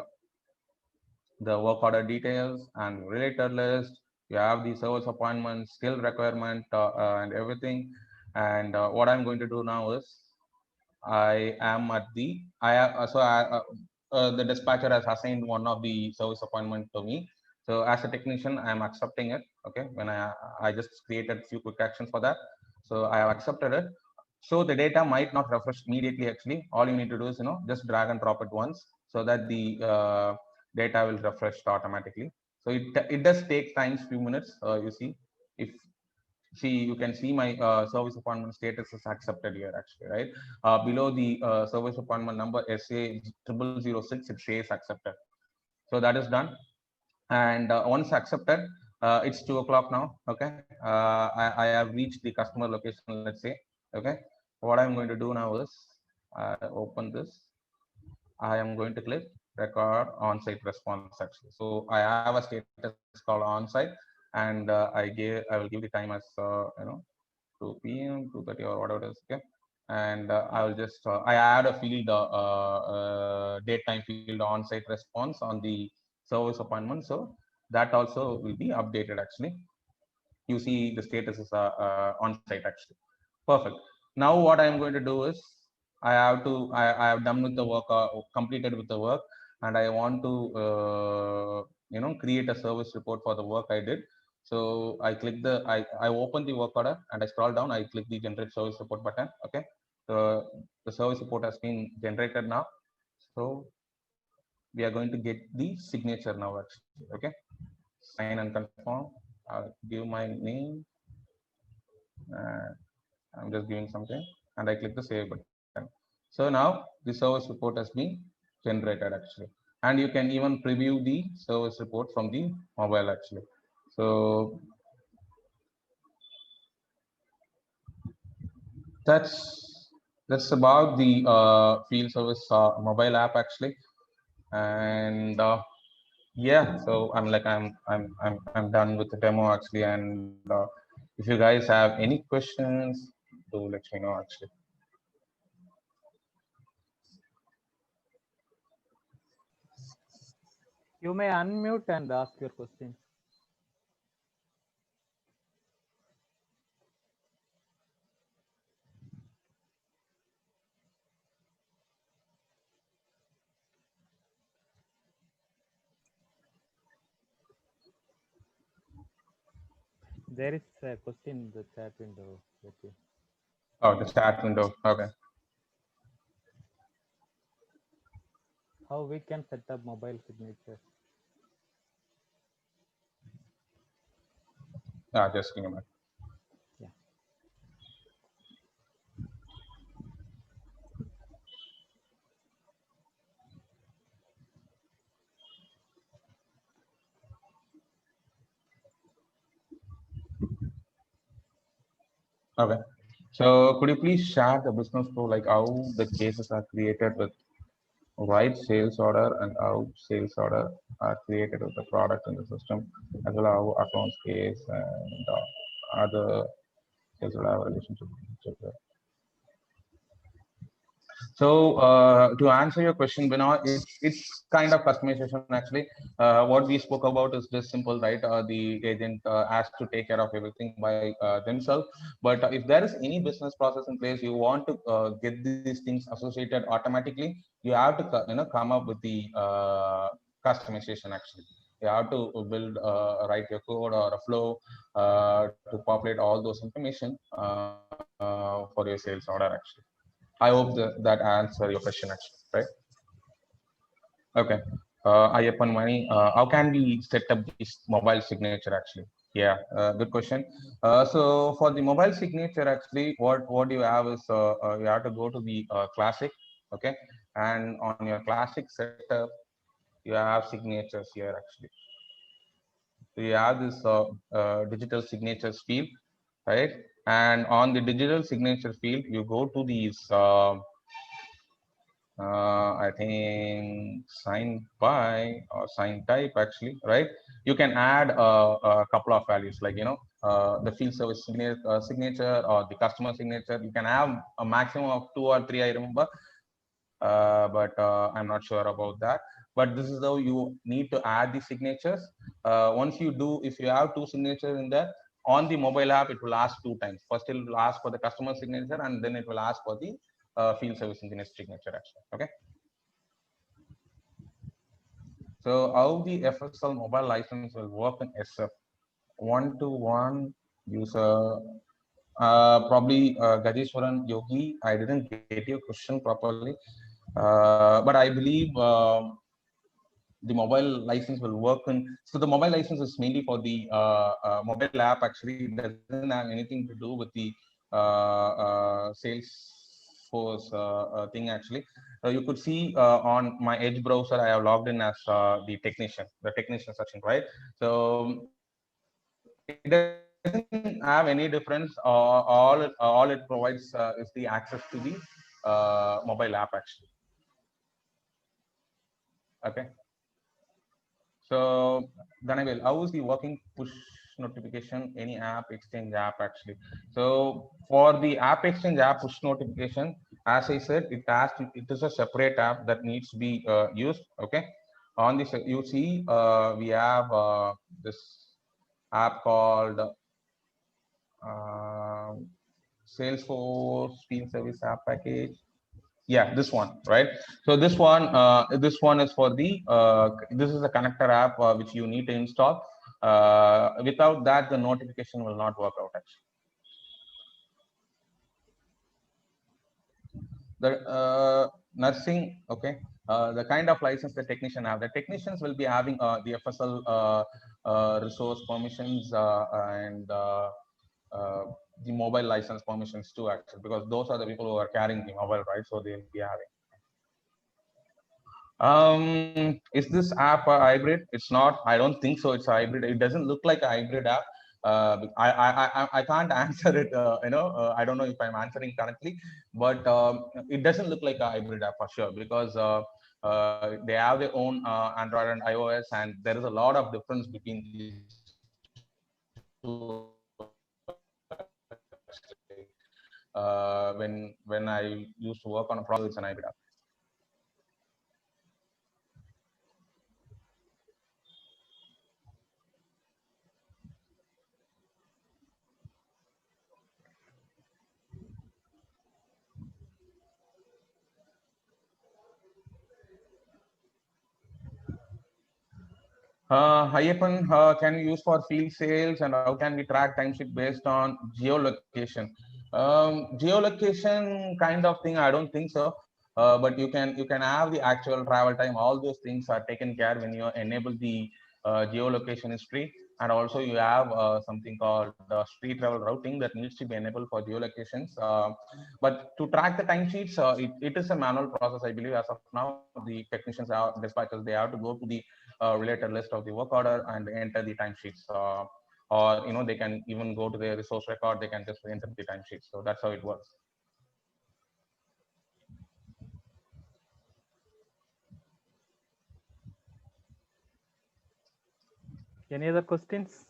the work order details and related list. You have the service appointment, skill requirement, and everything. And what I'm going to do now is I am at the the dispatcher has assigned one of the service appointment to me. So as a technician, I am accepting it. Okay, when I just created a few quick actions for that. So I have accepted it. So the data might not refresh immediately. Actually, all you need to do is just drag and drop it once so that the data will refresh automatically. So it does take times few minutes. You if you can see my service appointment status is accepted here actually, right? Below the service appointment number SA 0006, it says accepted. So that is done. And once accepted, it's 2 o'clock now. Okay, I have reached the customer location, let's say. Okay, what I'm going to do now is open this. I am going to click record on-site response actually. So I have a status called on-site, and I will give the time as 2 p.m. 2:30 or whatever it is. Okay, and I will just I add a field date time field on-site response on the service appointment, so that also will be updated actually. You see the status is on-site actually. Perfect. Now what I am going to do is I have done with the work, completed with the work, and I want to create a service report for the work I did. So I click I open the work order and I scroll down. I click the generate service report button. Okay, so the service report has been generated now. So we are going to get the signature now actually. Okay, sign and confirm. I'll give my name. I'm just giving something and I click the save button. So now the service report has been generated actually. And you can even preview the service report from the mobile actually. So that's about the field service mobile app actually. And yeah, so I'm done with the demo actually. And if you guys have any questions, do let me know actually. You may unmute and ask your question. There is a question in the chat window. Oh, the chat window. Okay. How we can set up mobile signature? Just give me a minute. Yeah. Okay. So could you please share the business flow, like how the cases are created with right sales order and how sales order are created with the product in the system, as well as how accounts case and other sales order have a relationship with each other. So to answer your question, Binoy, it's kind of customization actually. What we spoke about is just simple, right? The agent has to take care of everything by themselves. But if there is any business process in place, you want to get these things associated automatically, you have to come up with the customization actually. You have to build write your code or a flow to populate all those information for your sales order actually. I hope that answer your question actually, right? Okay. Ayyappan Mani, how can we set up this mobile signature actually? Yeah, good question. So for the mobile signature actually, what you have is you have to go to the classic, okay, and on your classic setup, you have signatures here actually. So you have this digital signatures field, right? And on the digital signature field, you go to these. I think sign by or sign type actually, right? You can add a couple of values like the field service signature or the customer signature. You can have a maximum of 2 or 3, I remember, but I'm not sure about that. But this is how you need to add the signatures. Once you do, if you have 2 signatures in there, on the mobile app, it will ask 2 times. First, it will ask for the customer signature, and then it will ask for the field service engineer signature actually. Okay. So how the FSL mobile license will work in SF? One-to-one user. Probably Gajeshwaran Yogi, I didn't get your question properly, but I believe the mobile license will work in. So the mobile license is mainly for the mobile app. Actually, it doesn't have anything to do with the Salesforce thing. Actually, you could see on my Edge browser, I have logged in as the technician section, right? So it doesn't have any difference. All it provides is the access to the mobile app actually. Okay. So then I will, how is the working push notification, any app exchange app actually? So for the app exchange app push notification, as I said, it is a separate app that needs to be used. Okay. On this, you see, we have this app called Salesforce Field Service App Package. Yeah, this one, right? So this one is for the this is a connector app which you need to install. Without that, the notification will not work out actually. The nursing, okay, the kind of license the technician have. The technicians will be having the FSL resource permissions and the mobile license permissions too, actually, because those are the people who are carrying the mobile, right? So they'll be having. Is this app a hybrid? It's not. I don't think so. It's a hybrid. It doesn't look like a hybrid app. I can't answer it. I don't know if I'm answering correctly, but it doesn't look like a hybrid app for sure, because they have their own Android and iOS, and there is a lot of difference between these two. When I used to work on a project, it's an hybrid app. Hayyapan, can you use for field sales, and how can we track timesheet based on geolocation? Geolocation kind of thing, I don't think so. But you can have the actual travel time. All those things are taken care when you enable the geolocation history, and also you have something called street travel routing that needs to be enabled for geolocations. But to track the timesheets, it is a manual process, I believe. As of now, the technicians, dispatchers, they have to go to the related list of the work order and enter the timesheets. Or they can even go to the resource record. They can just enter the timesheets. So that's how it works. Any other questions?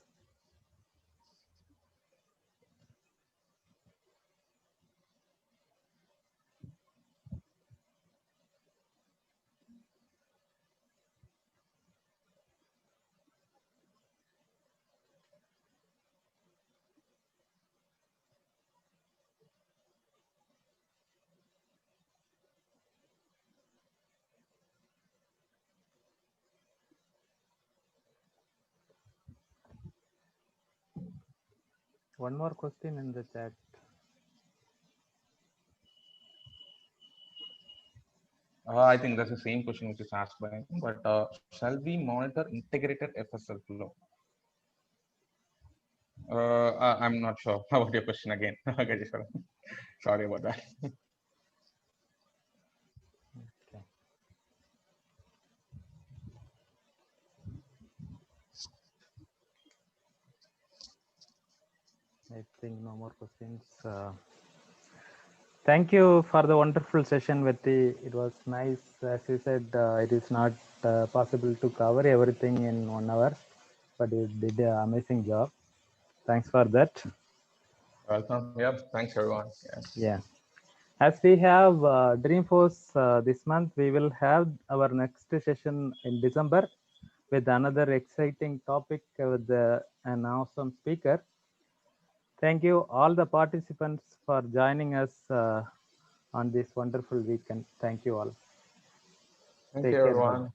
One more question in the chat. I think that's the same question which is asked by him, but shall we monitor integrated FSL flow? I'm not sure about your question again. Sorry about that. Okay. I think no more questions. Thank you for the wonderful session, Vetti. It was nice. As you said, it is not possible to cover everything in 1 hour, but you did an amazing job. Thanks for that. Welcome. Yep. Thanks, everyone. Yeah. As we have Dreamforce this month, we will have our next session in December with another exciting topic with an awesome speaker. Thank you all the participants for joining us on this wonderful weekend. Thank you all. Thank Take you, care. everyone.